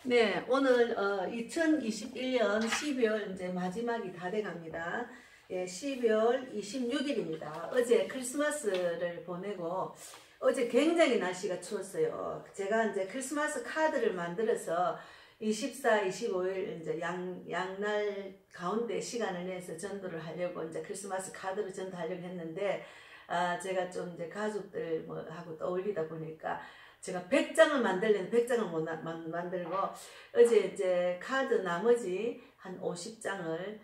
네, 오늘 2021년 12월 이제 마지막이 다 돼 갑니다. 예, 12월 26일입니다. 어제 크리스마스를 보내고 어제 굉장히 날씨가 추웠어요. 제가 이제 크리스마스 카드를 만들어서 24, 25일 이제 양날 가운데 시간을 내서 전도를 하려고 이제 크리스마스 카드를 전도하려고 했는데 제가 좀 이제 가족들 하고 떠올리다 보니까 제가 100장을 만들려는 100장을 못 만들고 어제 이제 카드 나머지 한 50장을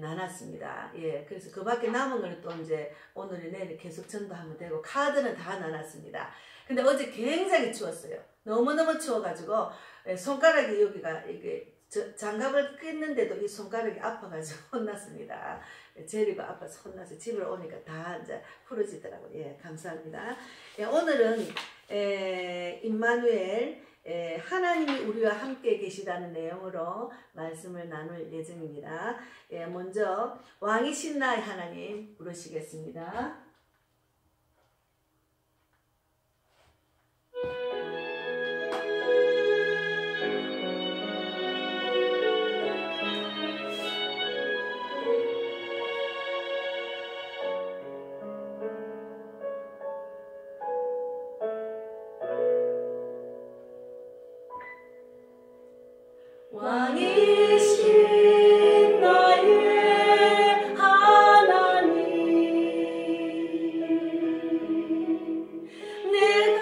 나눴습니다. 예, 그래서 그 밖에 남은 걸 또 이제 오늘 내일 계속 전도하면 되고 카드는 다 나눴습니다. 근데 어제 굉장히 추웠어요. 너무너무 추워가지고 손가락이 여기가 이게 장갑을 꼈는데도 이 손가락이 아파가지고 혼났습니다. 제리가 아파서 혼나서 집에 오니까 다 이제 풀어지더라고요. 예, 감사합니다. 예, 오늘은 임마누엘 하나님이 우리와 함께 계시다는 내용으로 말씀을 나눌 예정입니다. 예, 먼저 왕이신 나의 하나님 부르시겠습니다. 왕이신 나의 하나님, 내가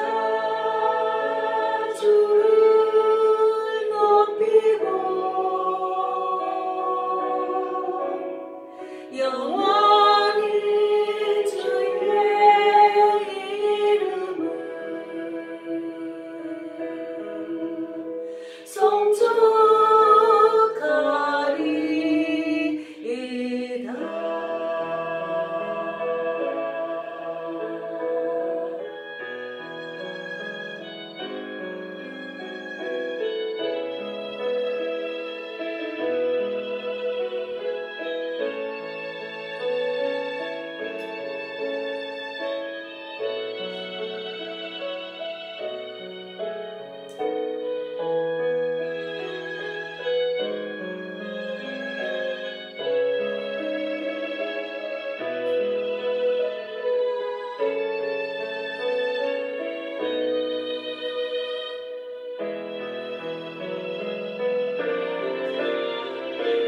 주를 높이고 영원히 주의 이름을 송축하리이다.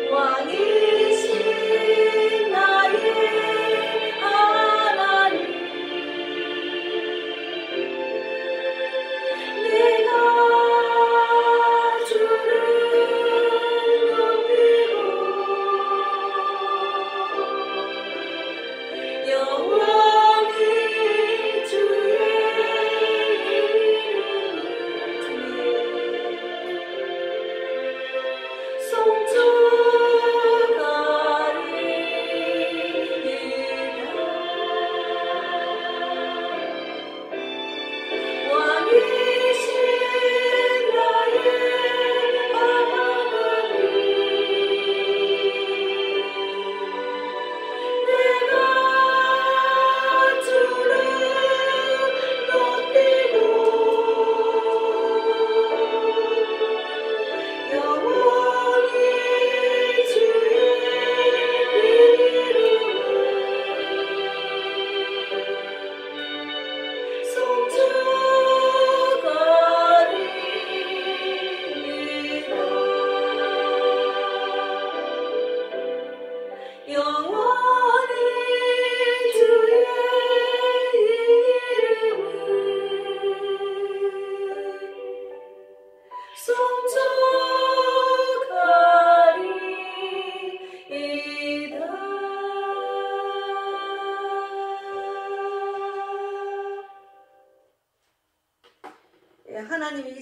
왕이신 나의 하나님, 내가 주를 높이고 영원히 주의 이름을 송축하리이다. 왕이신 나의 하나님, 내가 주를 높이고 영원히 주의 이름을 송축하리이다. 영원히 주의 이름을 송축하리이다. 예, 하나님이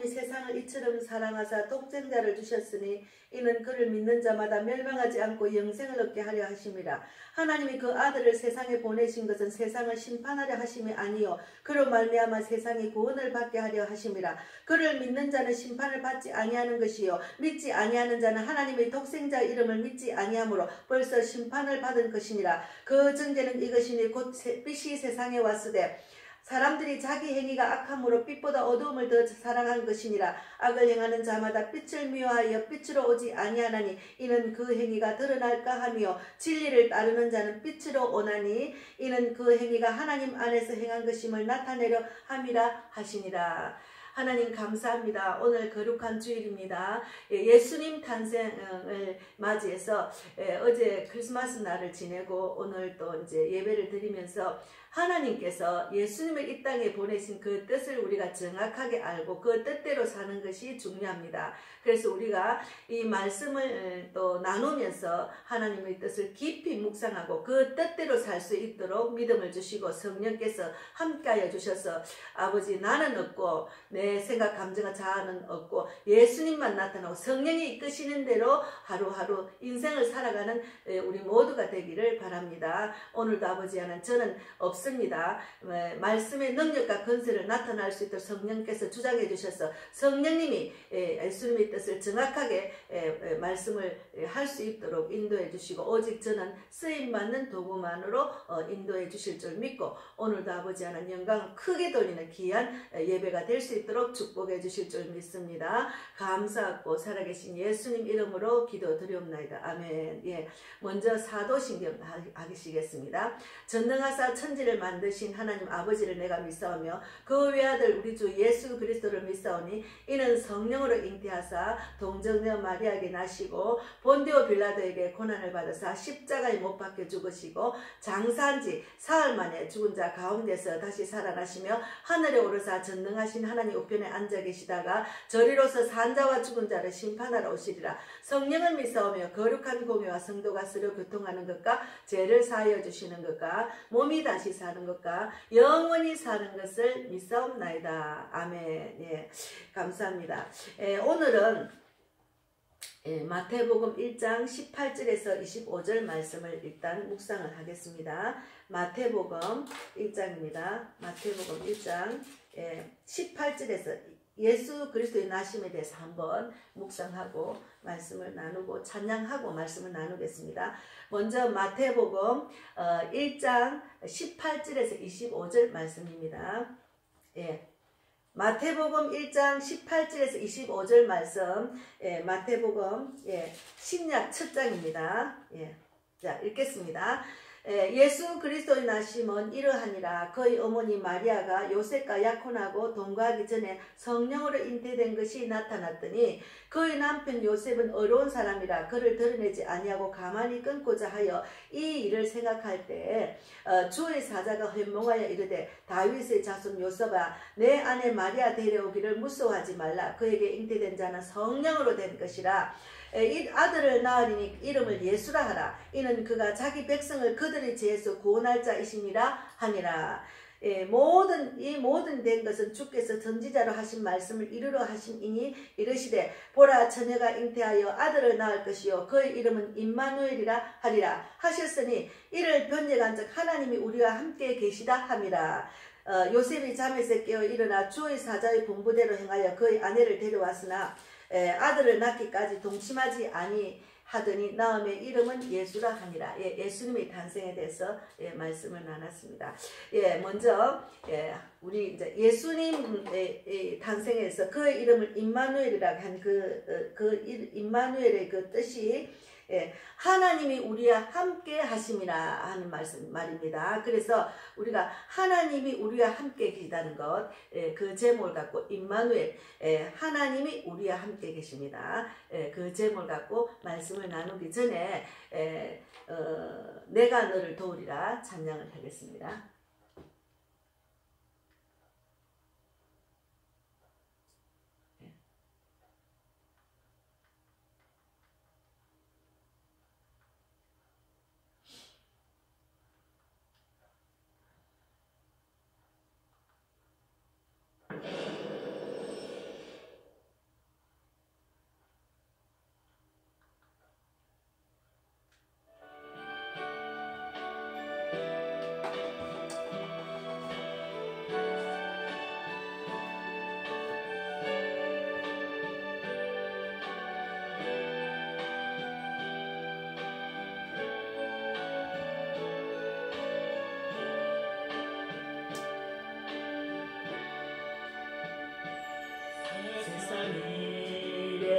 세상을 이처럼 사랑하사 독생자를 주셨으니 이는 그를 믿는 자마다 멸망하지 않고 영생을 얻게 하려 하심이라. 하나님이 그 아들을 세상에 보내신 것은 세상을 심판하려 하심이 아니요 그로 말미암아 세상이 구원을 받게 하려 하심이라. 그를 믿는 자는 심판을 받지 아니하는 것이요 믿지 아니하는 자는 하나님의 독생자 이름을 믿지 아니하므로 벌써 심판을 받은 것이니라. 그 증거는 이것이니 곧 빛이 세상에 왔으되 사람들이 자기 행위가 악함으로 빛보다 어두움을 더 사랑한 것이니라. 악을 행하는 자마다 빛을 미워하여 빛으로 오지 아니하나니 이는 그 행위가 드러날까 하며 진리를 따르는 자는 빛으로 오나니 이는 그 행위가 하나님 안에서 행한 것임을 나타내려 함이라 하시니라. 하나님 감사합니다. 오늘 거룩한 주일입니다. 예수님 탄생을 맞이해서 어제 크리스마스 날을 지내고 오늘 또 이제 예배를 드리면서 하나님께서 예수님을 이 땅에 보내신 그 뜻을 우리가 정확하게 알고 그 뜻대로 사는 것이 중요합니다. 그래서 우리가 이 말씀을 또 나누면서 하나님의 뜻을 깊이 묵상하고 그 뜻대로 살 수 있도록 믿음을 주시고 성령께서 함께하여 주셔서 아버지 나는 없고 내 생각 감정과 자아는 없고 예수님만 나타나고 성령이 이끄시는 대로 하루하루 인생을 살아가는 우리 모두가 되기를 바랍니다. 오늘도 아버지 하나님 저는 없습니다. 말씀의 능력과 건설을 나타날 수 있도록 성령께서 주장해 주셔서 성령님이 예수님의 뜻을 정확하게 말씀을 할 수 있도록 인도해 주시고 오직 저는 쓰임받는 도구만으로 인도해 주실 줄 믿고 오늘도 아버지 하나님 영광을 크게 돌리는 귀한 예배가 될 수 있도록 축복해 주실 줄 믿습니다. 감사하고 살아계신 예수님 이름으로 기도드리옵나이다. 아멘. 예, 먼저 사도신경 하시겠습니다. 전능하사 천지를 만드신 하나님 아버지를 내가 믿사오며 그 외아들 우리 주 예수 그리스도를 믿사오니 이는 성령으로 잉태하사 동정녀 마리아에게 나시고 본디오 빌라도에게 고난을 받으사 십자가에 못 박혀 죽으시고 장사한 지 사흘 만에 죽은 자 가운데서 다시 살아나시며 하늘에 오르사 전능하신 하나님 우편에 앉아 계시다가 저리로서 산 자와 죽은 자를 심판하러 오시리라. 성령을 믿사오며 거룩한 공회와 성도가 서로 교통하는 것과 죄를 사하여 주시는 것과 몸이 다시 사는 것과 영원히 사는 것을 믿사옵나이다. 아멘. 예, 감사합니다. 오늘은 마태복음 1장 18절에서 25절 말씀을 일단 묵상을 하겠습니다. 마태복음 1장입니다. 마태복음 1장 18절에서 예수 그리스도의 나심에 대해서 한번 묵상하고 말씀을 나누고 찬양하고 말씀을 나누겠습니다. 먼저 마태복음 1장 18절에서 25절 말씀입니다. 예. 마태복음 1장 18절에서 25절 말씀, 마태복음 신약 첫 장입니다. 자, 읽겠습니다. 예수 그리스도의 나심은 이러하니라. 그의 어머니 마리아가 요셉과 약혼하고 동거하기 전에 성령으로 잉태된 것이 나타났더니 그의 남편 요셉은 어려운 사람이라 그를 드러내지 아니하고 가만히 끊고자 하여 이 일을 생각할 때 주의 사자가 현몽하여 이르되 다윗의 자손 요셉아 내 아내 마리아 데려오기를 무서워하지 말라. 그에게 잉태된 자는 성령으로 된 것이라. 이 아들을 낳으리니 이름을 예수라 하라. 이는 그가 자기 백성을 그들의 죄에서 구원할 자이시니라 하니라. 이 모든 된 것은 주께서 선지자로 하신 말씀을 이루려 하심이니 이르시되 보라 처녀가 잉태하여 아들을 낳을 것이요 그의 이름은 임마누엘이라 하리라 하셨으니 이를 변역한 즉 하나님이 우리와 함께 계시다 함이라. 요셉이 잠에서 깨어 일어나 주의 사자의 분부대로 행하여 그의 아내를 데려왔으나 아들을 낳기까지 동침하지 아니하더니 낳음의 이름은 예수라 하니라. 예수님의 탄생에 대해서 말씀을 나눴습니다. 먼저 우리 이제 예수님의 탄생에서 그의 이름을 임마누엘이라고 한 그 임마누엘의 그 뜻이 하나님이 우리와 함께 하심이라 하는 말입니다. 그래서 우리가 하나님이 우리와 함께 계시다는 것, 그 제목을 갖고 임마누엘, 하나님이 우리와 함께 계십니다. 그 제목을 갖고 말씀을 나누기 전에 내가 너를 도우리라 찬양을 하겠습니다.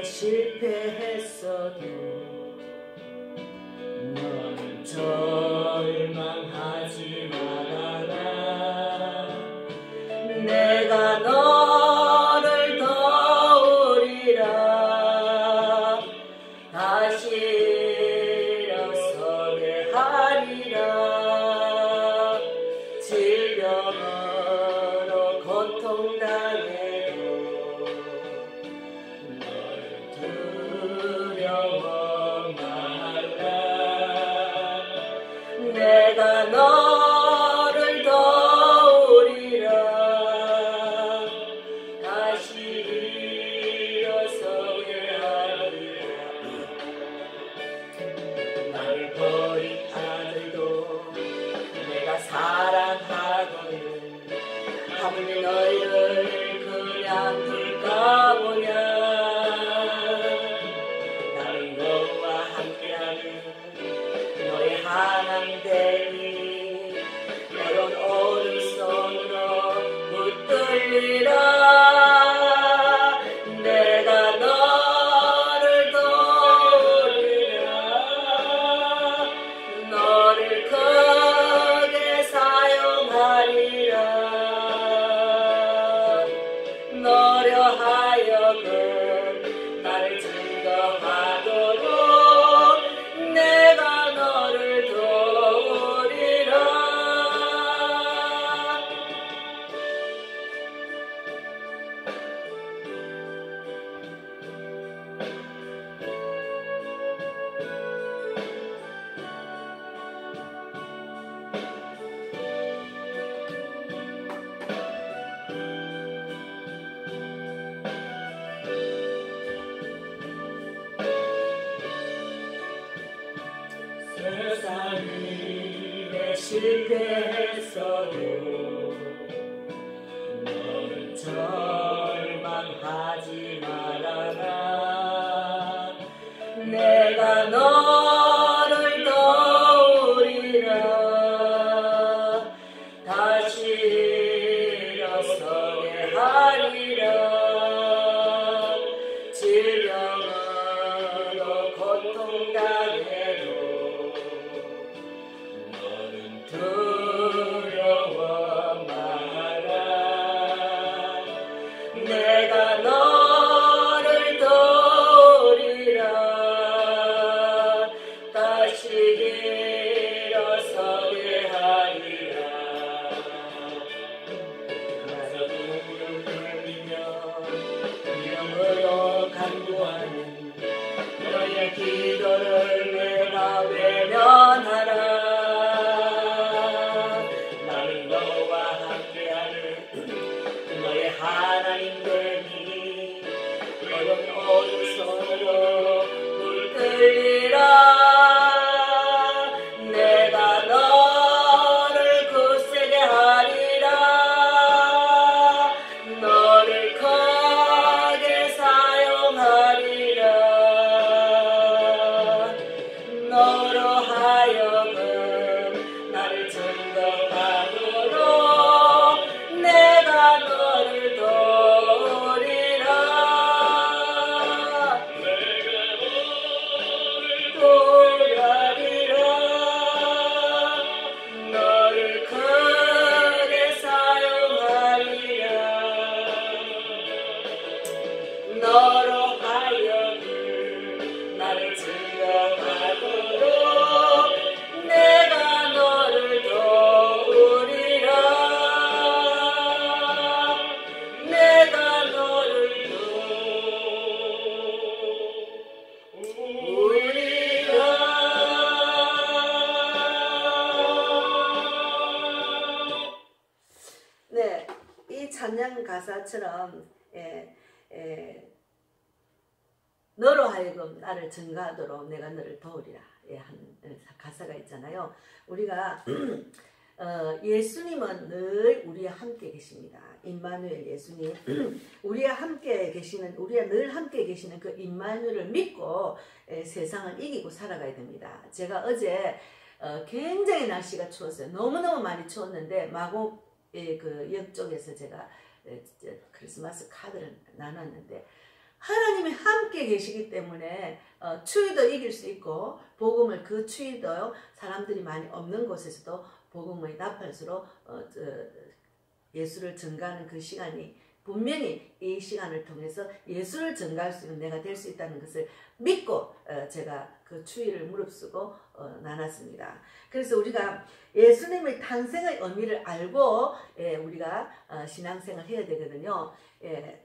실패했어도 넌 절망하지 말아라. 내가 너를 도우리라. 다시 일어서게 하리라. 질병으로 고통당해도 널 두려워 말라. 내가 너를 도우리라. 다시 일어서게 하리라. 나를 버린 아들도 내가 사랑하거든. 하물며 너희를 그냥 둘까 보냐. 나는 너와 함께하는 너의 하나님 되니 너는 오른손으로 붙들리라. 내가 너를 도우리라. 너를 크게 사용하리라. 너려 하여금 나를 증거하도록 내가 너를 도우리라. 세상 일에 실패했어도 너는 절망하지 말아라. 내가 너를 도우리라. 다시 일어서게 하리라. 질병으로 고통당해도 너는 두려워 마라. 내가 너를 도우리라. 다시 일어서게 하리라. 나의 눈물을 흘리며 이름으로 간구하는 너의 기도를 내가 외면하라. 나는 너와 함께하는 너의 하나님 되니 너는 오른손으로 붙들리라. 내가 너를 굳세게 하리라. 너를 크게 사용하리라. 너로 하여금 나를 증거하도록 내가 너를 도우리라. 도우리라. 너를 크게 사용하리라. 너로 하여금 나를 증거하도록 내가 너를 도우리라. 내가 너를 도우리라. 네, 이 찬양 가사처럼 너로 하여금 나를 증거하도록 내가 너를 도우리라 하는 가사가 있잖아요. 우리가 예수님은 늘 우리와 함께 계십니다. 임마누엘 예수님, 우리와 함께 계시는, 우리와 늘 함께 계시는 그 임마누엘을 믿고 세상을 이기고 살아가야 됩니다. 제가 어제 굉장히 날씨가 추웠어요. 너무너무 많이 추웠는데 마곡 그 역 쪽에서 제가 크리스마스 카드를 나눴는데 하나님이 함께 계시기 때문에 추위도 이길 수 있고 복음을 그 추위도 사람들이 많이 없는 곳에서도 복음의 나팔수로 예수를 전가하는 그 시간이 분명히 이 시간을 통해서 예수를 전가할 수 있는 내가 될 수 있다는 것을 믿고 제가 그 추위를 무릅쓰고 나눴습니다. 그래서 우리가 예수님의 탄생의 의미를 알고 우리가 신앙생활을 해야 되거든요.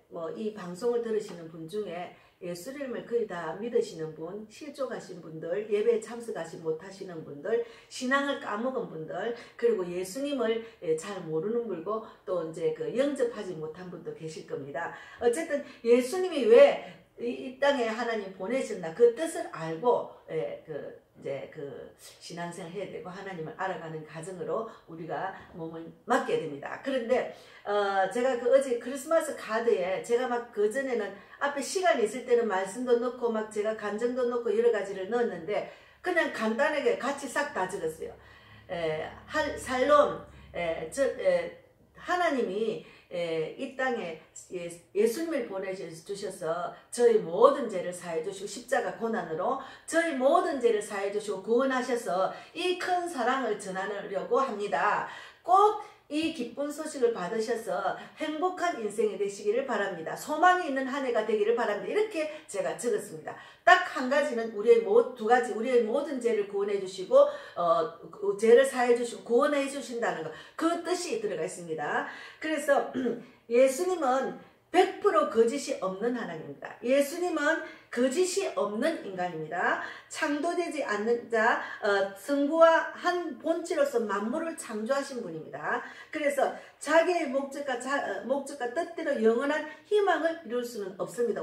뭐 이 방송을 들으시는 분 중에 예수님을 거의 다 믿으시는 분, 실족하신 분들, 예배에 참석하지 못하시는 분들, 신앙을 까먹은 분들, 그리고 예수님을 잘 모르는 분고 또 이제 그 영접하지 못한 분도 계실 겁니다. 어쨌든 예수님이 왜 이 땅에 하나님 보내셨나 그 뜻을 알고 이제 그 신앙생활 해야 되고 하나님을 알아가는 과정으로 우리가 몸을 맡게 됩니다. 그런데 제가 그 어제 크리스마스 카드에 제가 막 그 전에는 앞에 시간이 있을 때는 말씀도 넣고 막 제가 감정도 넣고 여러 가지를 넣었는데 그냥 간단하게 같이 싹 다 적었어요. 살롬 하나님이 이 땅에 예수님을 보내주셔서 저희 모든 죄를 사해 주시고 십자가 고난으로 저희 모든 죄를 사해 주시고 구원하셔서 이 큰 사랑을 전하려고 합니다. 꼭 이 기쁜 소식을 받으셔서 행복한 인생이 되시기를 바랍니다. 소망이 있는 한 해가 되기를 바랍니다. 이렇게 제가 적었습니다. 딱 한 가지는 두 가지 우리의 모든 죄를 구원해 주시고 죄를 사해 주시고 구원해 주신다는 것, 그 뜻이 들어가 있습니다. 그래서 예수님은 100% 거짓이 없는 하나님입니다. 예수님은 거짓이 없는 인간입니다. 창조되지 않는 자, 성부와 한 본체로서 만물을 창조하신 분입니다. 그래서 자기의 목적과 뜻대로 영원한 희망을 이룰 수는 없습니다.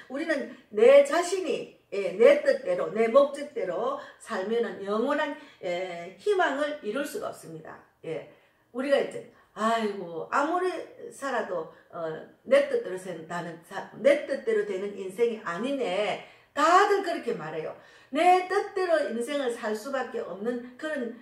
우리는 내 자신이 내 뜻대로 내 목적대로 살면은 영원한 희망을 이룰 수가 없습니다. 우리가 이제 아이고 아무리 살아도 내 뜻대로 되는 인생이 아니네. 다들 그렇게 말해요. 내 뜻대로 인생을 살 수밖에 없는 그런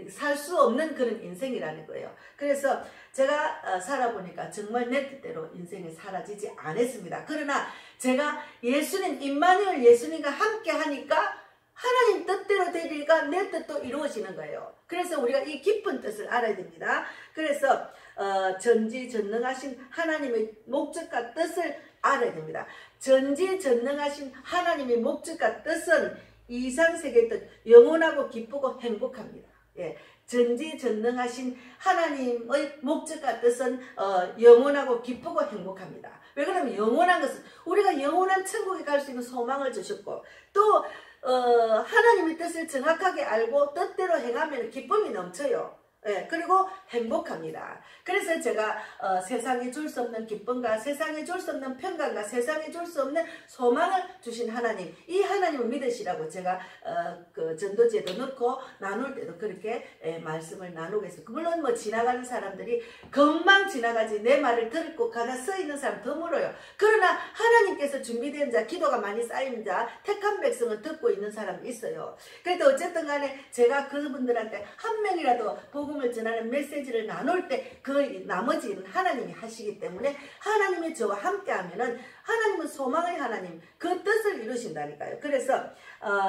살 수 없는 그런 인생이라는 거예요. 그래서 제가 살아보니까 정말 내 뜻대로 인생이 사라지지 않았습니다. 그러나 제가 예수님 임마누엘 예수님과 함께 하니까 하나님 뜻대로 되니까 내 뜻도 이루어지는 거예요. 그래서 우리가 이 깊은 뜻을 알아야 됩니다. 그래서 전지전능하신 하나님의 목적과 뜻을 알아야 됩니다. 전지전능하신 하나님의 목적과 뜻은 이상세계의 뜻, 영원하고 기쁘고 행복합니다. 전지전능하신 하나님의 목적과 뜻은 영원하고 기쁘고 행복합니다. 왜 그러면 영원한 것은 우리가 영원한 천국에 갈 수 있는 소망을 주셨고 또 하나님의 뜻을 정확하게 알고 뜻대로 행하면 기쁨이 넘쳐요. 그리고 행복합니다. 그래서 제가 세상에 줄 수 없는 기쁨과 세상에 줄 수 없는 평강과 세상에 줄 수 없는 소망을 주신 하나님, 이 하나님을 믿으시라고 제가 그 전도제도 넣고 나눌 때도 그렇게 말씀을 나누겠습니다. 물론 뭐 지나가는 사람들이 금방 지나가지 내 말을 듣고 가다 서 있는 사람 드물어요. 그러나 하나님께서 준비된 자, 기도가 많이 쌓인 자, 택한 백성은 듣고 있는 사람이 있어요. 그래도 어쨌든 간에 제가 그분들한테 한 명이라도 복음을 전하는 메시지를 나눌 때 그 나머지는 하나님이 하시기 때문에 하나님이 저와 함께 하면은 하나님은 소망의 하나님, 그 뜻을 이루신다니까요. 그래서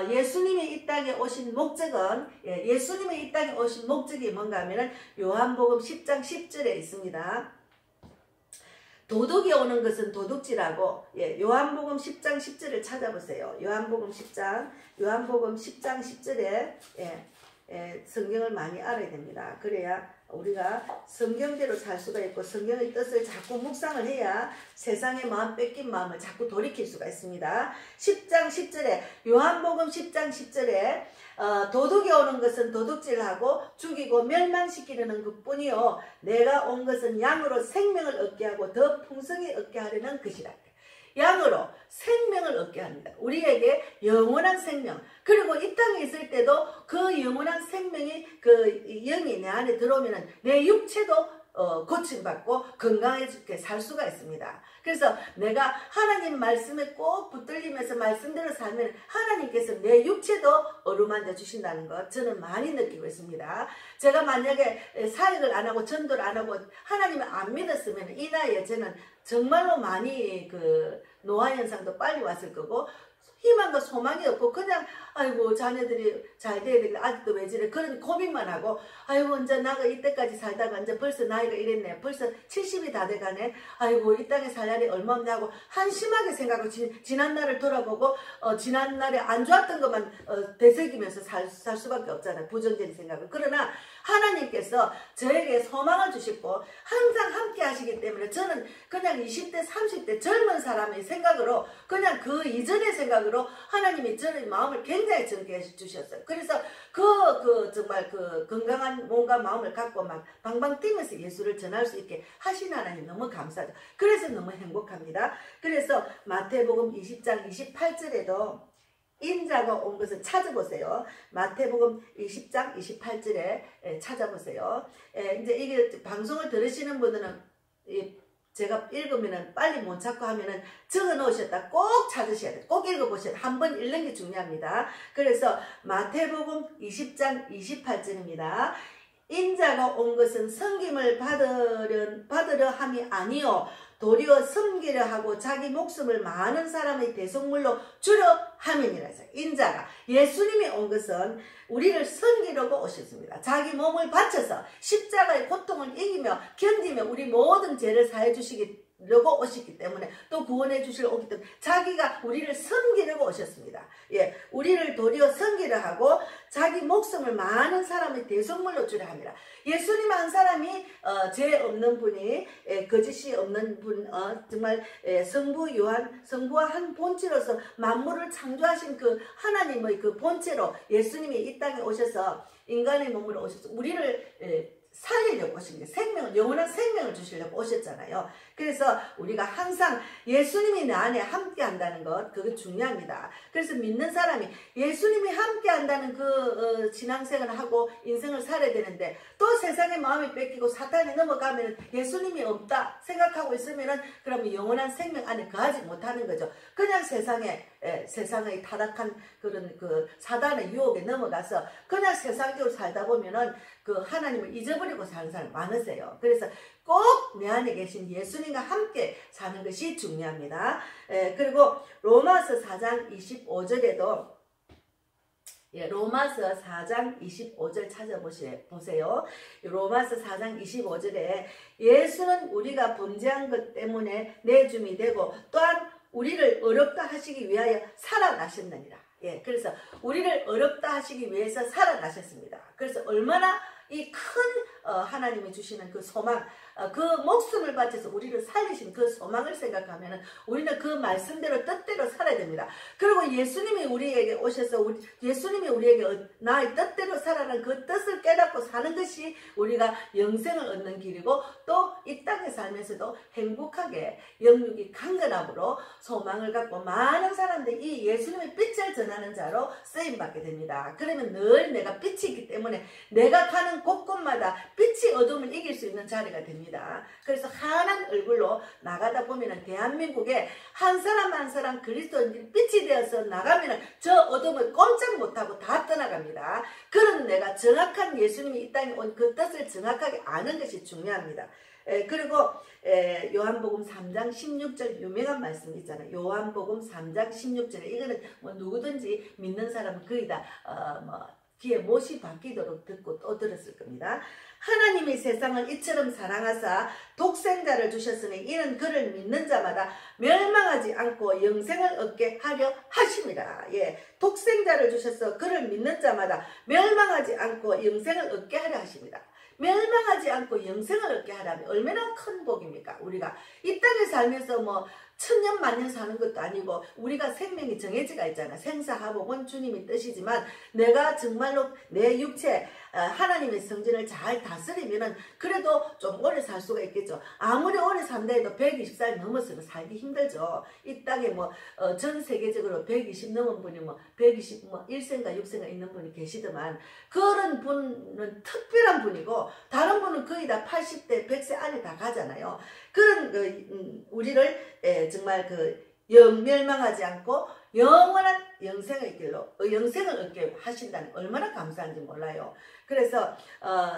예수님이 이 땅에 오신 목적은 예수님이 이 땅에 오신 목적이 뭔가 하면은 요한복음 10장 10절에 있습니다. 도둑이 오는 것은 도둑질하고 요한복음 10장 10절을 찾아보세요. 요한복음 10장 10절에 성경을 많이 알아야 됩니다. 그래야 우리가 성경대로 살 수가 있고 성경의 뜻을 자꾸 묵상을 해야 세상의 마음 뺏긴 마음을 자꾸 돌이킬 수가 있습니다. 10장 10절에 요한복음 10장 10절에 도둑이 오는 것은 도둑질하고 죽이고 멸망시키려는 것뿐이요 내가 온 것은 양으로 생명을 얻게 하고 더 풍성히 얻게 하려는 것이라. 양으로 생명을 얻게 합니다. 우리에게 영원한 생명, 그리고 이 땅에 있을 때도 그 영원한 생명이 그 영이 내 안에 들어오면 내 육체도 고침받고 건강하게 살 수가 있습니다. 그래서 내가 하나님 말씀에 꼭 붙들리면서 말씀대로 살면 하나님께서 내 육체도 어루만져 주신다는 것 저는 많이 느끼고 있습니다. 제가 만약에 사역을 안 하고 전도를 안 하고 하나님을 안 믿었으면 이 나이에 저는 정말로 많이 노화 현상도 빨리 왔을 거고 희망과 소망이 없고 그냥 아이고 자녀들이 잘 돼야 되는데 아직도 왜 저래 그런 고민만 하고 아이고 이제 나가 이때까지 살다가 이제 벌써 나이가 이랬네 벌써 70이 다 돼가네 아이고 이 땅에 살 날이 얼마 없냐 하고 한심하게 생각하고 지난 날을 돌아보고 지난 날에 안 좋았던 것만 되새기면서 살 수밖에 없잖아요. 부정적인 생각을. 그러나 하나님께서 저에게 소망을 주시고 항상 함께 하시기 때문에 저는 그냥 20대 30대 젊은 사람의 생각으로 그냥 그 이전의 생각으로 하나님이 저의 마음을 굉장히 정케해 주셨어요. 그래서 정말 그 건강한 몸과 마음을 갖고 막 방방 뛰면서 예수를 전할 수 있게 하신 하나님 너무 감사하죠. 그래서 너무 행복합니다. 그래서 마태복음 20장 28절에도 인자가 온 것을 찾아보세요. 마태복음 20장 28절에 찾아보세요. 이제 이게 방송을 들으시는 분들은 제가 읽으면은 빨리 못 찾고 하면은 적어 놓으셨다 꼭 찾으셔야 돼요. 꼭 읽어보셔야 돼요. 한번 읽는 게 중요합니다. 그래서 마태복음 20장 28절입니다. 인자가 온 것은 섬김을 받으려 함이 아니요 도리어 섬기려 하고 자기 목숨을 많은 사람의 대속물로 주려 함이니라. 인자가 예수님이 온 것은 우리를 섬기려고 오셨습니다. 자기 몸을 바쳐서 십자가의 고통을 이기며 견디며 우리 모든 죄를 사해 주시려고 오셨기 때문에 또 구원해 주시려 오기 때문에 자기가 우리를 섬기려고 오셨습니다. 예, 우리를 도리어 섬기려 하고 자기 목숨을 많은 사람의 대속물로 주려 합니다. 예수님 한 사람이 죄 없는 분이 거짓이 없는 분 정말 성부와 한 본체로서 만물을 창조하신 그 하나님의 그 본체로 예수님이 이 땅에 오셔서 인간의 몸으로 오셔서 우리를 살리려고 오신 거예요. 영원한 생명을 주시려고 오셨잖아요. 그래서 우리가 항상 예수님이 내 안에 함께 한다는 것, 그거 중요합니다. 그래서 믿는 사람이 예수님이 함께 한다는 그 신앙생활을 하고 인생을 살아야 되는데 또 세상의 마음이 뺏기고 사탄이 넘어가면 예수님이 없다 생각하고 있으면은 그러면 영원한 생명 안에 거하지 못하는 거죠. 그냥 세상의 타락한 그런 그 사단의 유혹에 넘어가서 그냥 세상적으로 살다 보면은 그 하나님을 잊어버리고 사는 사람 많으세요. 그래서 꼭 내 안에 계신 예수님과 함께 사는 것이 중요합니다. 그리고 로마서 4장 25절에도 로마서 4장 25절 찾아보세요. 로마서 4장 25절에 예수는 우리가 범죄한 것 때문에 내줌이 되고 또한 우리를 어렵다 하시기 위하여 살아나셨느니라. 예, 그래서 우리를 어렵다 하시기 위해서 살아나셨습니다. 그래서 얼마나 이 큰 하나님이 주시는 그 소망, 그 목숨을 바쳐서 우리를 살리신 그 소망을 생각하면 우리는 그 말씀대로 뜻대로 살아야 됩니다. 그리고 예수님이 우리에게 오셔서 예수님이 우리에게 나의 뜻대로 살아라는 그 뜻을 깨닫고 사는 것이 우리가 영생을 얻는 길이고 또 이 땅에 살면서도 행복하게 영육이 강건함으로 소망을 갖고 많은 사람들이 이 예수님의 빛을 전하는 자로 쓰임받게 됩니다. 그러면 늘 내가 빛이 있기 때문에 내가 가는 곳곳마다 빛이 어둠을 이길 수 있는 자리가 됩니다. 그래서 환한 얼굴로 나가다 보면 대한민국에 한 사람 한 사람 그리스도인들이 빛이 되어서 나가면 저 어둠을 꼼짝 못하고 다 떠나갑니다. 그런 내가 정확한 예수님이 이 땅에 온 그 뜻을 정확하게 아는 것이 중요합니다. 그리고 요한복음 3장 16절 유명한 말씀 있잖아요. 요한복음 3장 16절에 이거는 뭐 누구든지 믿는 사람은 거의 다 귀에 못이 박히도록 듣고 또 들었을 겁니다. 하나님이 세상을 이처럼 사랑하사 독생자를 주셨으니 이는 그를 믿는 자마다 멸망하지 않고 영생을 얻게 하려 하심이라. 예, 독생자를 주셔서 그를 믿는 자마다 멸망하지 않고 영생을 얻게 하려 하십니다. 멸망하지 않고 영생을 얻게 하라면 얼마나 큰 복입니까? 우리가 이 땅에 살면서 뭐 천년 만년 사는 것도 아니고 우리가 생명이 정해지가 있잖아. 생사화복은 주님의 뜻이지만 내가 정말로 내 육체 하나님의 성전을 잘 다스리면은 그래도 좀 오래 살 수가 있겠죠. 아무리 오래 산다 해도 120살 넘어서는 살기 힘들죠. 이 땅에 전 세계적으로 120 넘은 분이 1생가 6생가 있는 분이 계시더만 그런 분은 특별한 분이고 다른 분은 거의 다 80대 100세 안에 다 가잖아요. 그런 우리를 정말 멸망하지 않고 영원한 영생을 얻게 하신다는 얼마나 감사한지 몰라요. 그래서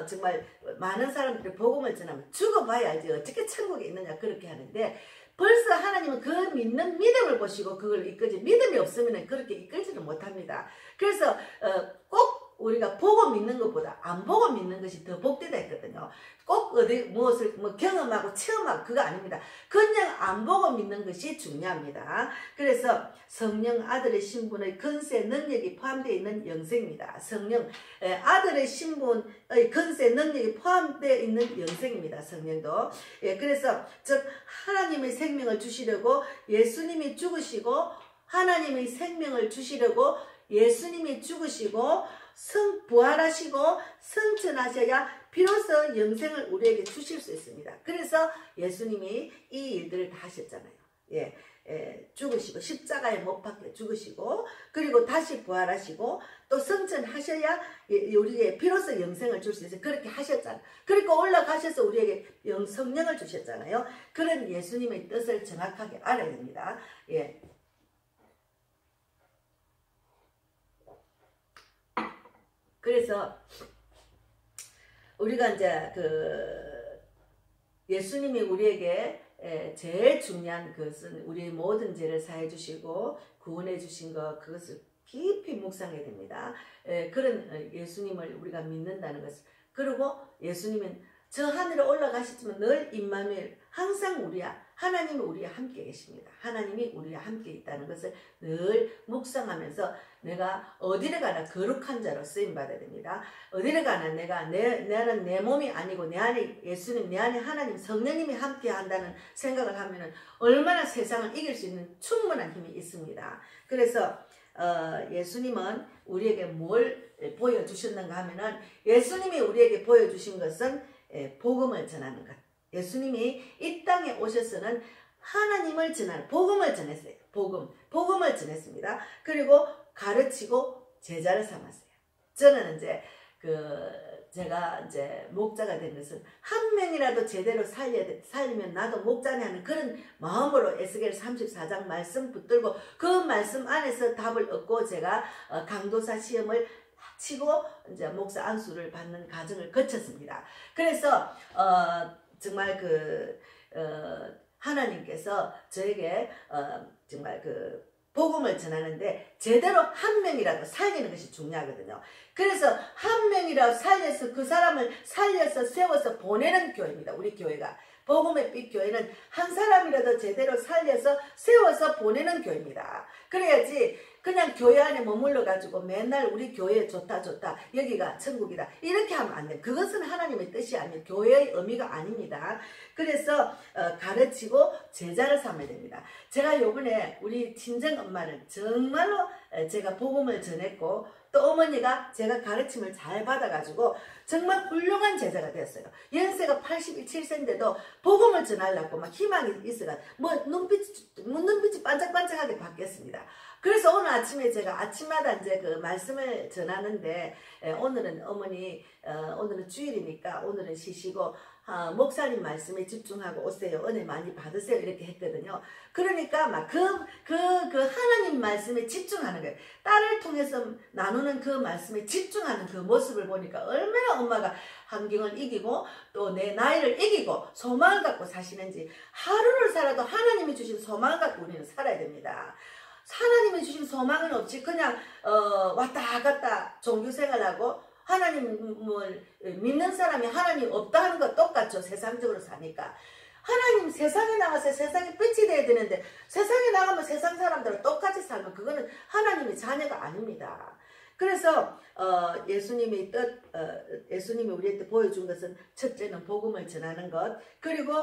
정말 많은 사람들이 복음을 전하면 죽어봐야 알지 어떻게 천국에 있느냐 그렇게 하는데 벌써 하나님은 그 믿는 믿음을 보시고 그걸 이끌지, 믿음이 없으면 그렇게 이끌지를 못합니다. 그래서 꼭 우리가 보고 믿는 것보다 안 보고 믿는 것이 더 복되다 했거든요. 꼭 어디 무엇을 경험하고 체험하고 그거 아닙니다. 그냥 안 보고 믿는 것이 중요합니다. 그래서 성령 아들의 신분의 건세 능력이 포함되어 있는 영생입니다. 성령 아들의 신분의 건세 능력이 포함되어 있는 영생입니다. 성령도. 그래서 즉 하나님의 생명을 주시려고 예수님이 죽으시고, 하나님의 생명을 주시려고 예수님이 죽으시고 부활하시고 승천하셔야 비로소 영생을 우리에게 주실 수 있습니다. 그래서 예수님이 이 일들을 다 하셨잖아요. 죽으시고 십자가에 못 박혀 죽으시고, 그리고 다시 부활하시고 또 승천하셔야 우리에게 비로소 영생을 줄 수 있어요. 그렇게 하셨잖아요. 그리고 올라가셔서 우리에게 성령을 주셨잖아요. 그런 예수님의 뜻을 정확하게 알아야 됩니다. 그래서 우리가 이제 예수님이 우리에게 제일 중요한 것은 우리의 모든 죄를 사해 주시고 구원해 주신 것, 그것을 깊이 묵상해야 됩니다. 그런 예수님을 우리가 믿는다는 것을. 그리고 예수님은 저 하늘에 올라가시지만 늘 임마누엘, 항상 하나님이 우리와 함께 계십니다. 하나님이 우리와 함께 있다는 것을 늘 묵상하면서 내가 어디를 가나 거룩한 자로 쓰임받아야 됩니다. 어디를 가나 나는 내 몸이 아니고 내 안에 예수님, 내 안에 하나님, 성령님이 함께 한다는 생각을 하면은 얼마나 세상을 이길 수 있는 충분한 힘이 있습니다. 그래서 예수님은 우리에게 뭘 보여주셨는가 하면은, 예수님이 우리에게 보여주신 것은 복음을 전하는 것. 예수님이 이 땅에 오셔서는 하나님을 전하는 복음을 전했어요. 복음을 전했습니다. 그리고 가르치고 제자를 삼았어요. 저는 이제 제가 이제 목자가 된 것은 한 명이라도 제대로 살리면 나도 목자네 하는 그런 마음으로 에스겔 34장 말씀 붙들고 그 말씀 안에서 답을 얻고 제가 강도사 시험을 치고 이제 목사 안수를 받는 과정을 거쳤습니다. 그래서 정말 하나님께서 저에게 정말 복음을 전하는데 제대로 한 명이라도 살리는 것이 중요하거든요. 그래서 한 명이라도 살려서 그 사람을 살려서 세워서 보내는 교회입니다. 우리 교회가. 복음의 빛 교회는 한 사람이라도 제대로 살려서 세워서 보내는 교회입니다. 그래야지 그냥 교회 안에 머물러 가지고 맨날 우리 교회 좋다 여기가 천국이다 이렇게 하면 안 돼요. 그것은 하나님의 뜻이 아니에요. 교회의 의미가 아닙니다. 그래서 가르치고 제자를 삼아야 됩니다. 제가 요번에 우리 친정 엄마는 정말로 제가 복음을 전했고 또 어머니가 제가 가르침을 잘 받아가지고 정말 훌륭한 제자가 됐어요. 연세가 87세인데도 복음을 전하려고 막 희망이 있어가 눈빛이 반짝반짝하게 바뀌었습니다. 그래서 오늘 아침에 제가 아침마다 이제 말씀을 전하는데 오늘은 어머니 오늘은 주일이니까 오늘은 쉬시고 목사님 말씀에 집중하고 오세요. 은혜 많이 받으세요. 이렇게 했거든요. 그러니까 막 그 하나님 말씀에 집중하는 거예요. 딸을 통해서 나누는 그 말씀에 집중하는 그 모습을 보니까 얼마나 엄마가 환경을 이기고 또 내 나이를 이기고 소망을 갖고 사시는지, 하루를 살아도 하나님이 주신 소망을 갖고 우리는 살아야 됩니다. 하나님이 주신 소망은 없이 그냥 왔다 갔다 종교생활하고 하나님을 믿는 사람이 하나님 없다 하는 거 똑같죠. 세상적으로 사니까. 하나님 세상에 나가서 세상에 빛이 돼야 되는데 세상에 나가면 세상 사람들은 똑같이 살면 그거는 하나님의 자녀가 아닙니다. 그래서 예수님이 예수님이 우리한테 보여준 것은 첫째는 복음을 전하는 것, 그리고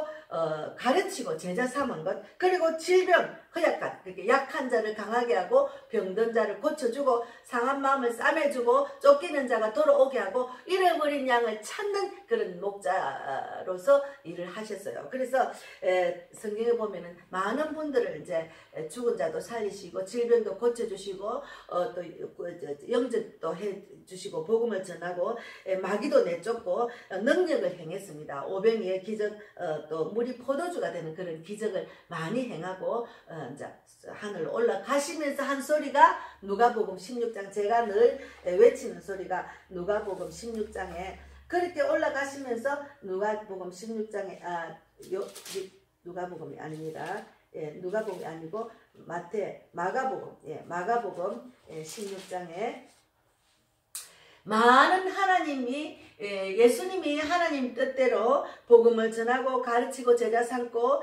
가르치고 제자 삼은 것, 그리고 질병, 허약한, 그렇게 약한 자를 강하게 하고 병든 자를 고쳐주고 상한 마음을 싸매주고 쫓기는 자가 돌아오게 하고 잃어버린 양을 찾는 그런 목자로서 일을 하셨어요. 그래서 성경에 보면은 많은 분들을 이제 죽은 자도 살리시고 질병도 고쳐주시고 또 영접도 해주시고 복음을 전하고 마귀도 내쫓고 능력을 행했습니다. 오병이의 기적, 또 물이 포도주가 되는 그런 기적을 많이 행하고 이제 하늘 올라가시면서 한 소리가 누가복음 16장, 제가 늘 외치는 소리가 누가복음 16장에 그렇게 올라가시면서 누가복음 16장에 누가복음이 아닙니다. 예, 누가복음이 아니고 마가복음, 예, 마가복음 16장에 많은 하나님이 예수님이 하나님 뜻대로 복음을 전하고 가르치고 제자 삼고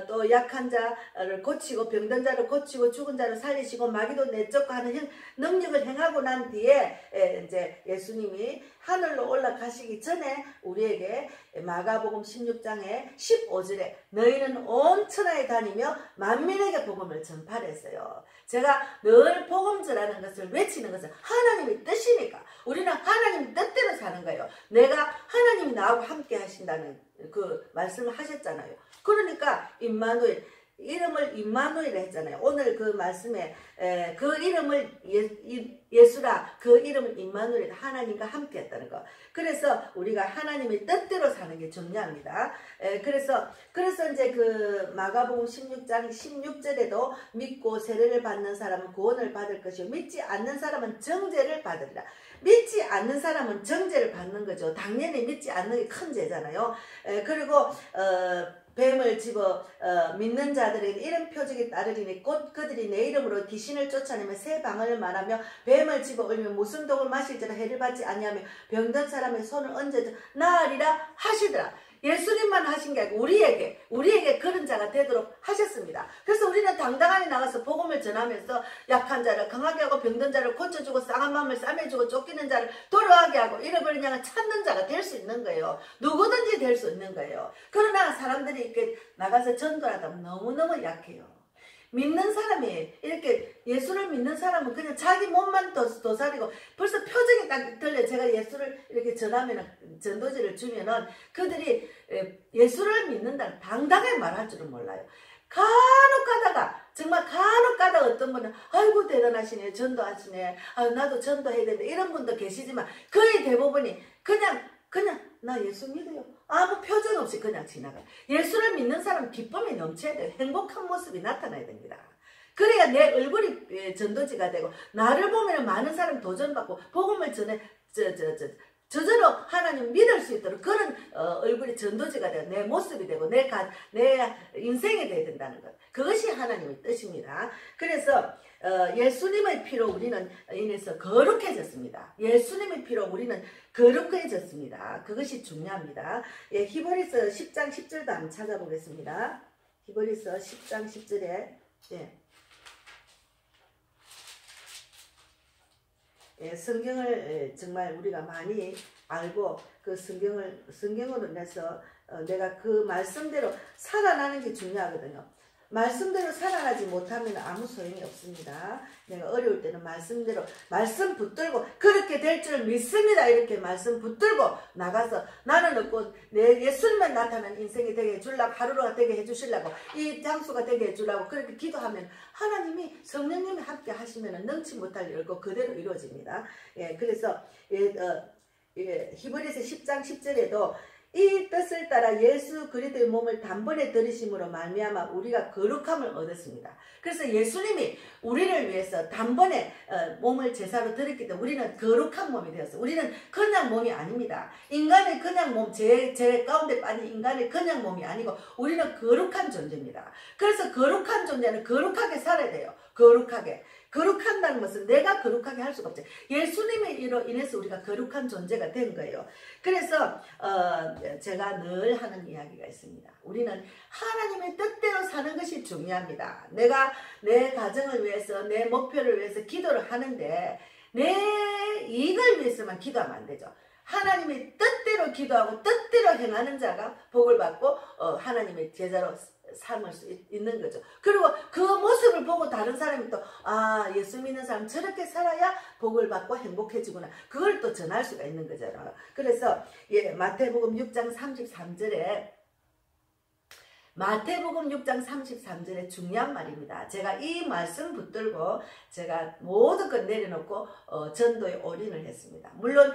또 약한 자를 고치고 병든 자를 고치고 죽은 자를 살리시고 마귀도 내쫓고 하는 능력을 행하고 난 뒤에 이제 예수님이 하늘로 올라가시기 전에 우리에게 마가복음 16장에 15절에 너희는 온 천하에 다니며 만민에게 복음을 전파했어요. 제가 늘 복음 전하는 것을 외치는 것은 하나님의 뜻이니까 우리는 하나님 뜻대로 사는 거예요. 내가 하나님이 나하고 함께 하신다는 그 말씀을 하셨잖아요. 그러니까 임마누엘 이름을 임마누엘 했잖아요. 오늘 그 말씀에 그 이름을 예수라 그 이름을 임마누엘 하나님과 함께 했다는 거. 그래서 우리가 하나님의 뜻대로 사는 게 중요합니다. 그래서 이제 그 마가복음 16장 16절에도 믿고 세례를 받는 사람은 구원을 받을 것이요 믿지 않는 사람은 정죄를 받으리라. 믿지 않는 사람은 정죄를 받는 거죠. 당연히 믿지 않는 게 큰 죄잖아요. 그리고 뱀을 집어 믿는 자들에게 이런 표적이 따르리니 곧 그들이 내 이름으로 귀신을 쫓아내며 새 방언을 말하며 뱀을 집어 올리며 무슨 독을 마실지라 해를 받지 아니하며 병든 사람의 손을 얹어 나으리라 하시더라. 예수님만 하신 게 아니고 우리에게 그런 자가 되도록 하셨습니다. 그래서 우리는 당당하게 나가서 복음을 전하면서 약한 자를 강하게 하고 병든 자를 고쳐주고 쌍한 마음을 싸매주고 쫓기는 자를 돌아가게 하고 잃어버린 양을 찾는 자가 될 수 있는 거예요. 누구든지 될 수 있는 거예요. 그러나 사람들이 이렇게 나가서 전도하다 보면 너무너무 약해요. 믿는 사람이 이렇게 예수를 믿는 사람은 그냥 자기 몸만 도사리고 벌써 표정이 딱 들려. 제가 예수를 이렇게 전하면은 전도지를 주면은 그들이 예수를 믿는다는 당당하게 말할 줄은 몰라요. 간혹 가다가 정말 간혹 가다가 어떤 분은 아이고 대단하시네 전도하시네 나도 전도해야 된다 이런 분도 계시지만 거의 대부분이 그냥 나 예수 믿어요. 아무 표정 없이 그냥 지나가요. 예수를 믿는 사람은 기쁨이 넘쳐야 돼요. 행복한 모습이 나타나야 됩니다. 그래야 내 얼굴이 전도지가 되고 나를 보면 많은 사람이 도전받고 복음을 전해 저절로 하나님 믿을 수 있도록 그런 얼굴이 전도지가 되고 내 모습이 되고 내 인생이 되어야 된다는 것. 그것이 하나님의 뜻입니다. 그래서 예수님의 피로 우리는 인해서 거룩해졌습니다. 예수님의 피로 우리는 거룩해졌습니다. 그것이 중요합니다. 예, 히브리서 10장 10절도 한번 찾아보겠습니다. 히브리서 10장 10절에 성경을 정말 우리가 많이 알고 그 성경으로 인해서 내가 그 말씀대로 살아나는 게 중요하거든요. 말씀대로 살아나지 못하면 아무 소용이 없습니다. 내가 어려울 때는 말씀대로 말씀 붙들고 그렇게 될 줄 믿습니다. 이렇게 말씀 붙들고 나가서 나는 없고 내 예수님만 나타난 인생이 되게 해주려고 하루가 되게 해주시려고 이 장수가 되게 해주려고 그렇게 기도하면 하나님이 성령님이 함께 하시면 능치 못할 일 없고 그대로 이루어집니다. 예, 그래서 히브리서 10장 10절에도 이 뜻을 따라 예수 그리스도의 몸을 단번에 들이심으로 말미암아 우리가 거룩함을 얻었습니다. 그래서 예수님이 우리를 위해서 단번에 몸을 제사로 드렸기 때문에 우리는 거룩한 몸이 되었어요. 우리는 그냥 몸이 아닙니다. 인간의 그냥 몸, 제 가운데 빠진 인간의 그냥 몸이 아니고 우리는 거룩한 존재입니다. 그래서 거룩한 존재는 거룩하게 살아야 돼요. 거룩한다는 것은 내가 거룩하게 할 수가 없죠. 예수님으로 인해서 우리가 거룩한 존재가 된 거예요. 그래서 제가 늘 하는 이야기가 있습니다. 우리는 하나님의 뜻대로 사는 것이 중요합니다. 내가 내 가정을 위해서 내 목표를 위해서 기도를 하는데 내 이익을 위해서만 기도하면 안 되죠. 하나님의 뜻대로 기도하고 뜻대로 행하는 자가 복을 받고 하나님의 제자로 삼을 수 있는 거죠. 그리고 그 모습을 보고 다른 사람이 또 예수 믿는 사람 저렇게 살아야 복을 받고 행복해지구나. 그걸 또 전할 수가 있는 거잖아요. 그래서 마태복음 6장 33절에 마태복음 6장 33절에 중요한 말입니다. 제가 이 말씀 붙들고 제가 모든 걸 내려놓고 전도에 올인을 했습니다. 물론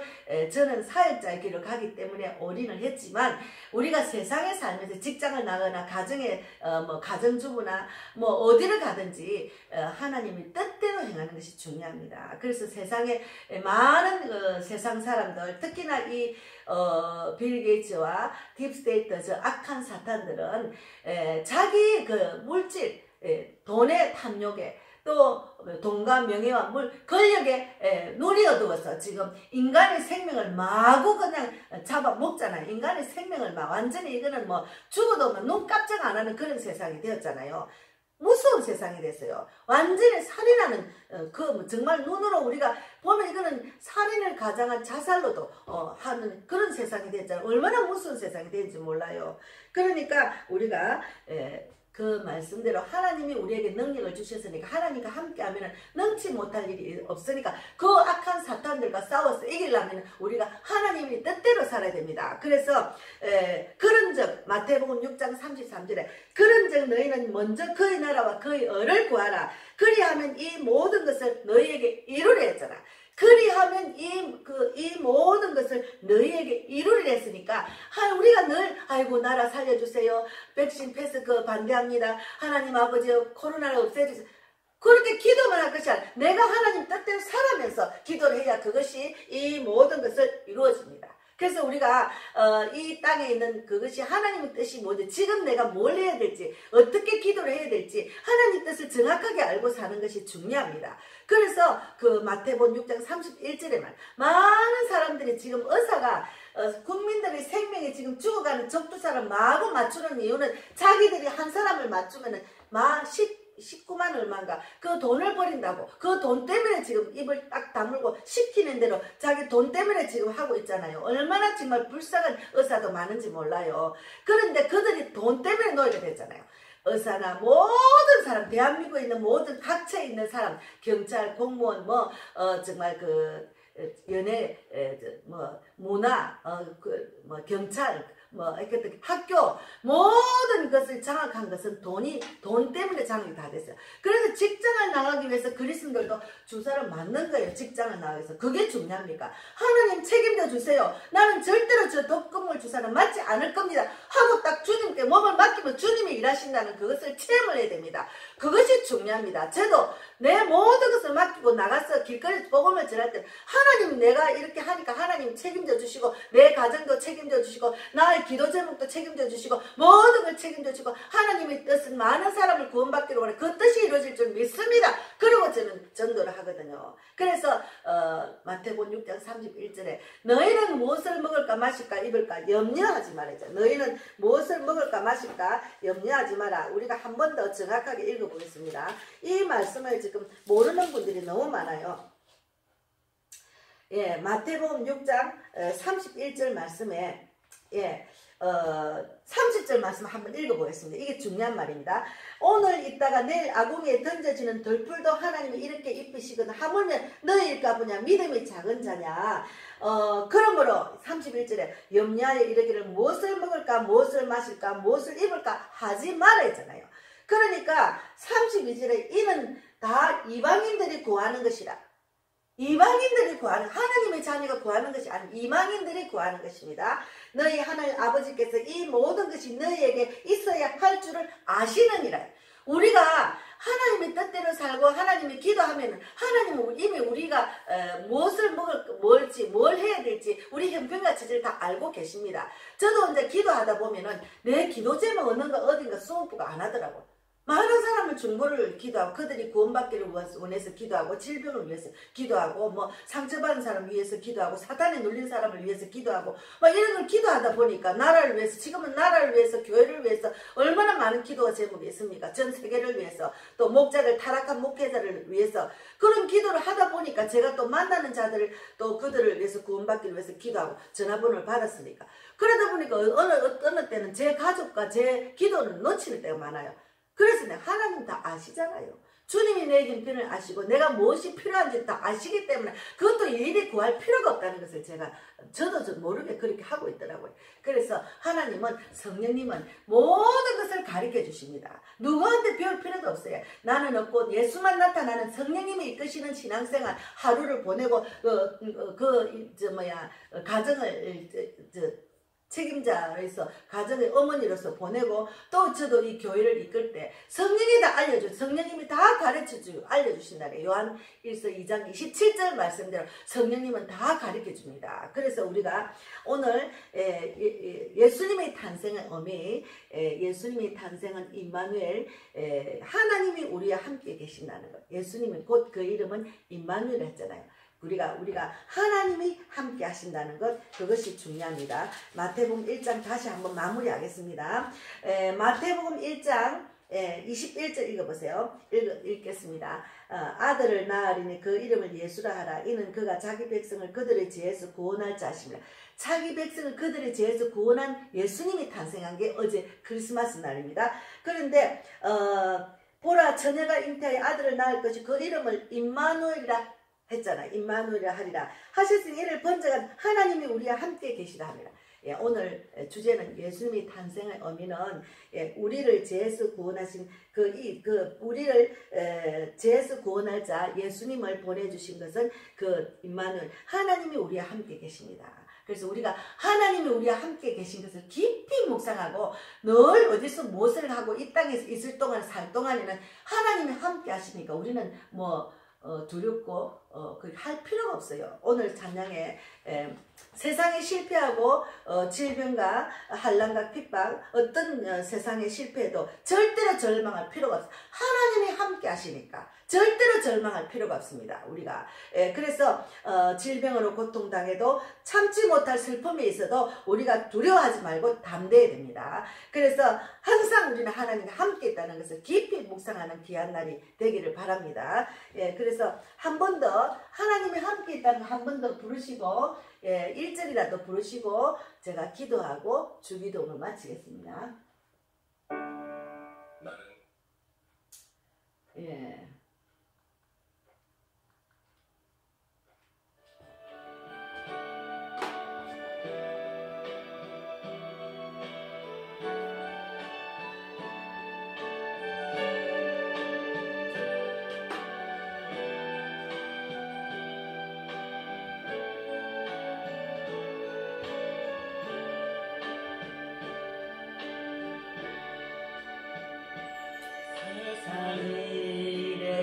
저는 사역자의 길을 가기 때문에 올인을 했지만 우리가 세상에 살면서 직장을 나거나 가정에 가정주부나 어디를 가든지 하나님이 뜻대로 뜻대로 행하는 것이 중요합니다. 그래서 세상에 많은 세상 사람들, 특히나 빌 게이츠와 딥스테이트, 저 악한 사탄들은 자기 그 물질, 돈의 탐욕에 또 돈과 명예와 권력에 눈이 어두워서 지금 인간의 생명을 마구 그냥 잡아먹잖아요. 인간의 생명을 막 완전히 이거는 뭐 죽어도 눈 깜짝 안 하는 그런 세상이 되었잖아요. 무서운 세상이 됐어요. 완전히 살인하는 정말 눈으로 우리가 보면 이거는 살인을 가장한 자살로도 하는 그런 세상이 됐잖아요. 얼마나 무서운 세상이 되는지 몰라요. 그러니까 우리가 그 말씀대로 하나님이 우리에게 능력을 주셨으니까 하나님과 함께하면 능치 못할 일이 없으니까 그 악한 사탄들과 싸워서 이기려면 우리가 하나님의 뜻대로 살아야 됩니다. 그래서 그런즉 마태복음 6장 33절에 그런즉 너희는 먼저 그의 나라와 그의 의를 구하라. 그리하면 이 모든 것을 너희에게 이루려 했잖아. 그리하면 이 모든 것을 너희에게 이루리라 했으니까 우리가 늘 아이고 나라 살려주세요. 백신 패스 반대합니다. 하나님 아버지 코로나를 없애주세요. 그렇게 기도만 할 것이 아니라 내가 하나님 뜻대로 살아면서 기도를 해야 그것이 이 모든 것을 이루어집니다. 그래서 우리가 이 땅에 있는 그것이 하나님의 뜻이 뭔지, 지금 내가 뭘 해야 될지, 어떻게 기도를 해야 될지 하나님 뜻을 정확하게 알고 사는 것이 중요합니다. 그래서 그 마태복음 6장 31절에 많은 사람들이 지금 의사가 국민들의 생명이 지금 죽어가는 적두사를 마구 맞추는 이유는 자기들이 한 사람을 맞추면은 19만 얼마인가 그 돈을 버린다고, 그 돈 때문에 지금 입을 딱 다물고 시키는 대로 자기 돈 때문에 지금 하고 있잖아요. 얼마나 정말 불쌍한 의사도 많은지 몰라요. 그런데 그들이 돈 때문에 놓이게 됐잖아요. 의사나 모든 사람, 대한민국에 있는 모든 각처에 있는 사람, 경찰, 공무원, 정말 연예, 문화, 경찰, 학교, 모든 것을 장악한 것은 돈 때문에 장악이 다 됐어요. 그래서 직장을 나가기 위해서 그리스도인들도 주사를 맞는 거예요. 직장을 나가기 위해서. 그게 중요합니까? 하나님 책임져 주세요. 나는 절대로 저 독극물 주사는 맞지 않을 겁니다. 하고 딱 주님께 몸을 맡기면 주님이 일하신다는 그것을 체험을 해야 됩니다. 그것이 중요합니다. 저도 내 모든 것을 맡기고 나가서 길거리에서 복음을 전할 때 하나님 내가 이렇게 하니까 하나님 책임져 주시고 내 가정도 책임져 주시고 나의 기도 제목도 책임져 주시고 모든 걸 책임져 주시고 하나님의 뜻은 많은 사람을 구원받기로 원해 그 뜻이 이루어질 줄 믿습니다. 그리고 저는 전도를 하거든요. 그래서 마태복음 6장 31절에 너희는 무엇을 먹을까 마실까 입을까 염려하지 말아야죠. 너희는 무엇을 먹을까 마실까 염려하지 마라. 우리가 한 번 더 정확하게 읽어보겠습니다. 이 말씀을 지금 모르는 분들이 너무 많아요. 마태복음 6장 31절 말씀에 30절 말씀 한번 읽어보겠습니다. 이게 중요한 말입니다. 오늘 있다가 내일 아궁이에 던져지는 덜풀도 하나님이 이렇게 입히시거든 하물며 너희일까 보냐 믿음이 작은 자냐. 그러므로 31절에 염려하여 이르기를 무엇을 먹을까 무엇을 마실까 무엇을 입을까 하지 말아 했잖아요. 그러니까 32절에 이는 다 이방인들이 구하는 것이라. 이방인들이 구하는, 하나님의 자녀가 구하는 것이 아니고 이방인들이 구하는 것입니다. 너희 하나님 아버지께서 이 모든 것이 너희에게 있어야 할 줄을 아시느니라. 우리가 하나님의 뜻대로 살고 하나님이 기도하면 하나님은 이미 우리가 무엇을 먹을지 뭘 해야 될지 우리 형편과 처지를 다 알고 계십니다. 저도 이제 기도하다 보면은 내 기도 제목 어딘가 수업부가 안 하더라고. 많은 사람을 중보를 기도하고 그들이 구원받기를 원해서 기도하고 질병을 위해서 기도하고 상처받은 사람을 위해서 기도하고 사탄에 눌린 사람을 위해서 기도하고 이런 걸 기도하다 보니까 나라를 위해서 지금은 나라를 위해서 교회를 위해서 얼마나 많은 기도가 제목이 있습니까? 전 세계를 위해서 또 목자를 타락한 목회자를 위해서 그런 기도를 하다 보니까 제가 또 만나는 자들을 또 그들을 위해서 구원받기를 위해서 기도하고 전화번호를 받았으니까 그러다 보니까 어느 때는 제 가족과 제 기도는 놓치는 때가 많아요. 그래서 하나님 다 아시잖아요. 주님이 내 형편을 아시고 내가 무엇이 필요한지 다 아시기 때문에 그것도 일일이 구할 필요가 없다는 것을 저도 모르게 그렇게 하고 있더라고요. 그래서 하나님은 성령님은 모든 것을 가르쳐 주십니다. 누구한테 배울 필요도 없어요. 나는 없고 예수만 나타나는 성령님이 이끄시는 신앙생활 하루를 보내고 가정을 책임자로서 가정의 어머니로서 보내고 또 저도 이 교회를 이끌 때 성령이 다 성령님이 다 가르쳐주고 알려주신다네. 요한 1서 2장 27절 말씀대로 성령님은 다 가르쳐줍니다. 그래서 우리가 오늘 예수님의 탄생의 의미, 예수님의 탄생은 임마누엘, 하나님이 우리와 함께 계신다는 것. 예수님이 곧 그 이름은 임마누엘 했잖아요. 우리가 하나님이 함께 하신다는 것, 그것이 중요합니다. 마태복음 1장 다시 한번 마무리하겠습니다. 마태복음 1장 21절 읽어보세요. 읽겠습니다. 아들을 낳으리니 그 이름을 예수라 하라. 이는 그가 자기 백성을 그들의 죄에서 구원할 자심이라. 자기 백성을 그들의 죄에서 구원한 예수님이 탄생한 게 어제 크리스마스 날입니다. 그런데 보라 처녀가 잉태하여 아들을 낳을 것이 그 이름을 임마누엘이라 했잖아. 임마누엘이라 하리라. 하셨으니 이를 번쩍한 하나님이 우리와 함께 계시라 합니다. 오늘 주제는 예수님의 탄생의 의미는 우리를 죄에서 구원하신 우리를 죄에서 구원할 자 예수님을 보내주신 것은 그 임마누엘 하나님이 우리와 함께 계십니다. 그래서 우리가 하나님이 우리와 함께 계신 것을 깊이 묵상하고 늘 어디서 무엇을 하고 이 땅에서 있을 동안 살 동안에는 하나님이 함께 하시니까 우리는 두렵고 할 필요가 없어요. 오늘 찬양에 세상에 실패하고 질병과 환난과 핍박 어떤 세상에 실패해도 절대로 절망할 필요가 없어요. 하나님이 함께 하시니까 절대로 절망할 필요가 없습니다. 우리가 그래서 질병으로 고통당해도 참지 못할 슬픔이 있어도 우리가 두려워하지 말고 담대해야 됩니다. 그래서 항상 우리는 하나님과 함께 있다는 것을 깊이 묵상하는 귀한 날이 되기를 바랍니다. 그래서 한 번 더 하나님이 함께 있다는 거 한 번 더 부르시고 1절이라도 부르시고 제가 기도하고 주기도를 마치겠습니다. 예.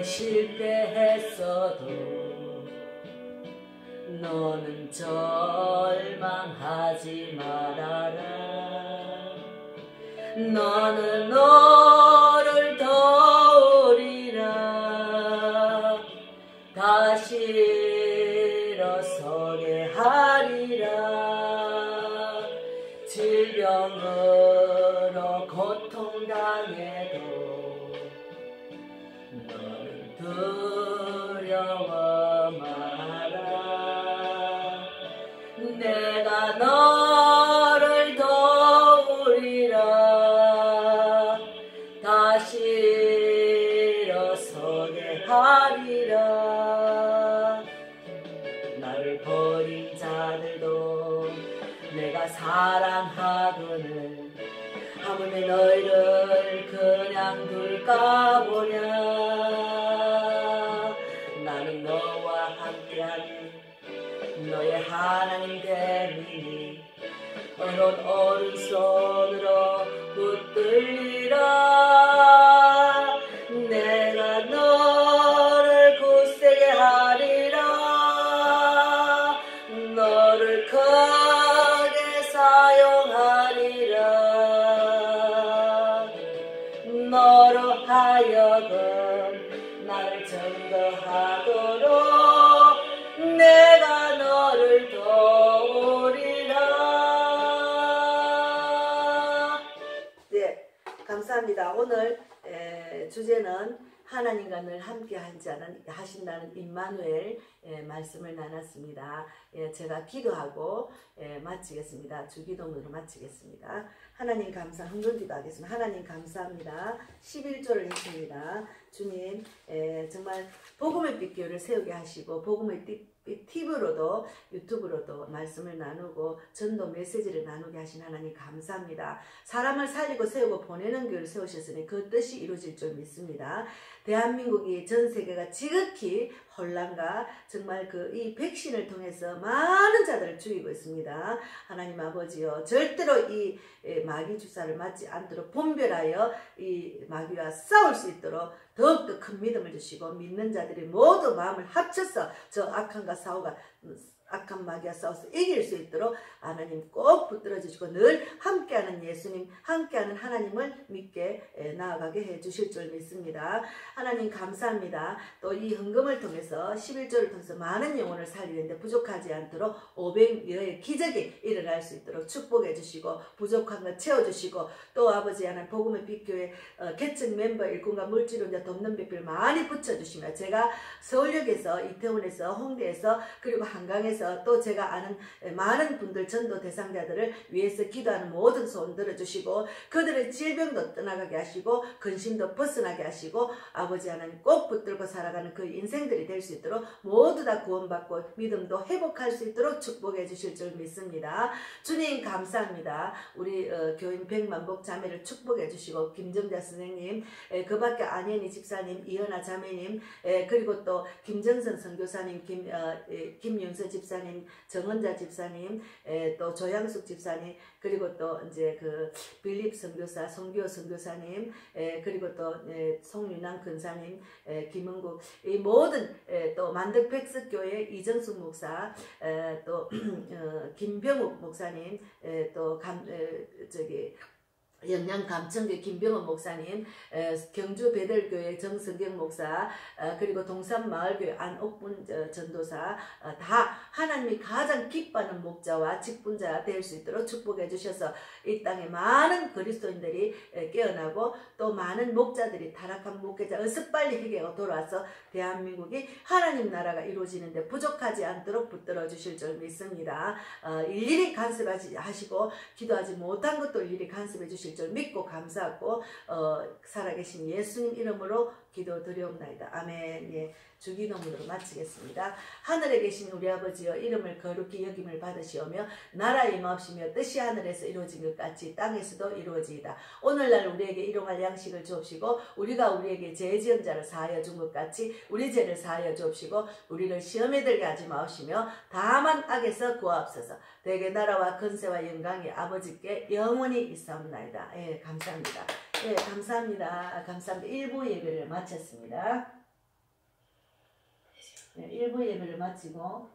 실패했어도 너는 절망하지 말아라. 나는 너를 도우리라. 다시 일어서게 하리라. 질병으로 고통당해도 두려워 마라. 내가 너를 도우리라. 다시 일어서게 하리라. 나를 버린 자들도 내가 사랑하거늘 하물며 너희를 그냥 둘까 보냐. 나는 너와 함께하니 너의 하나님 되리니 어느 오른손으로 붙들리라. 내가 너를 굳세게 하리라. 너를 크게 사용하리라. 너로 하여금 나를 증거하도록 내가 너를 도우리라. 네, 감사합니다. 오늘 주제는 하나님과 늘 함께 하신다는 임마누엘 말씀을 나눴습니다. 제가 기도하고 마치겠습니다. 주기도문으로 마치겠습니다. 하나님 감사, 한번 기도하겠습니다. 하나님 감사합니다. 11조를 읽습니다. 주님 정말 복음의 빛교를 세우게 하시고 복음의 팁으로도 유튜브로도 말씀을 나누고 전도 메시지를 나누게 하신 하나님 감사합니다. 사람을 살리고 세우고 보내는 교회를 세우셨으니 그 뜻이 이루어질 줄 믿습니다. 대한민국이 전 세계가 지극히 혼란과 정말 이 백신을 통해서 많은 자들을 죽이고 있습니다. 하나님 아버지여 절대로 이 마귀 주사를 맞지 않도록 분별하여 이 마귀와 싸울 수 있도록 더욱더 큰 믿음을 주시고 믿는 자들이 모두 마음을 합쳐서 저 악한과 싸우가 악한 마귀와 싸워서 이길 수 있도록 하나님 꼭 붙들어 주시고 늘 함께하는 예수님, 함께하는 하나님을 믿게 나아가게 해주실 줄 믿습니다. 하나님 감사합니다. 또 이 헌금을 통해서 11조를 통해서 많은 영혼을 살리는데 부족하지 않도록 500여의 기적이 일어날 수 있도록 축복해 주시고 부족한 것 채워주시고 또 아버지 하나님 복음의 빛교회 개척 멤버 일꾼과 물질혼자 돕는 비필 많이 붙여주시며 제가 서울역에서 이태원에서 홍대에서 그리고 한강에서 또 제가 아는 많은 분들 전도 대상자들을 위해서 기도하는 모든 소원 들어주시고 그들의 질병도 떠나가게 하시고 근심도 벗어나게 하시고 아버지 하나님 꼭 붙들고 살아가는 그 인생들이 될 수 있도록 모두 다 구원받고 믿음도 회복할 수 있도록 축복해 주실 줄 믿습니다. 주님 감사합니다. 우리 교인 백만복 자매를 축복해 주시고 김정자 선생님 그 밖에 안현희 집사님 이현아 자매님 그리고 또 김정선 선교사님 김윤서 집사님 정은자 집사님 또 조양숙 집사님 그리고 또 이제 빌립 선교사 송기호 선교사님 그리고 또 송윤환 근사님 김은국 이 모든 또 만덕백석교회 이정숙 목사 또 김병욱 목사님 또 영양 감천교 김병원 목사님, 경주 베들교회 정성경 목사, 그리고 동산마을교회 안옥분 전도사 다 하나님이 가장 기뻐하는 목자와 직분자 될 수 있도록 축복해 주셔서 이 땅에 많은 그리스도인들이 깨어나고 또 많은 목자들이 타락한 목회자 어서 빨리 회개하고 돌아와서 대한민국이 하나님 나라가 이루어지는데 부족하지 않도록 붙들어 주실 줄 믿습니다. 일일이 간섭하시고 기도하지 못한 것도 일일이 간섭해 주실 줄 믿고 감사하고 살아계신 예수님 이름으로 기도드리옵나이다. 아멘. 예, 주기도문으로 마치겠습니다. 하늘에 계신 우리 아버지여 이름을 거룩히 여김을 받으시오며 나라 임하옵시며 뜻이 하늘에서 이루어진 것 같이 땅에서도 이루어지이다. 오늘날 우리에게 일용할 양식을 주옵시고 우리가 우리에게 죄 지은 자를 사하여 준 것 같이 우리 죄를 사하여 주옵시고 우리를 시험에 들게 하지 마옵시며 다만 악에서 구하옵소서. 대개 나라와 권세와 영광이 아버지께 영원히 있사옵나이다. 예, 감사합니다. 예, 감사합니다. 감사합니다. 1부 예배를 마쳤습니다. 네, 1부 예배를 마치고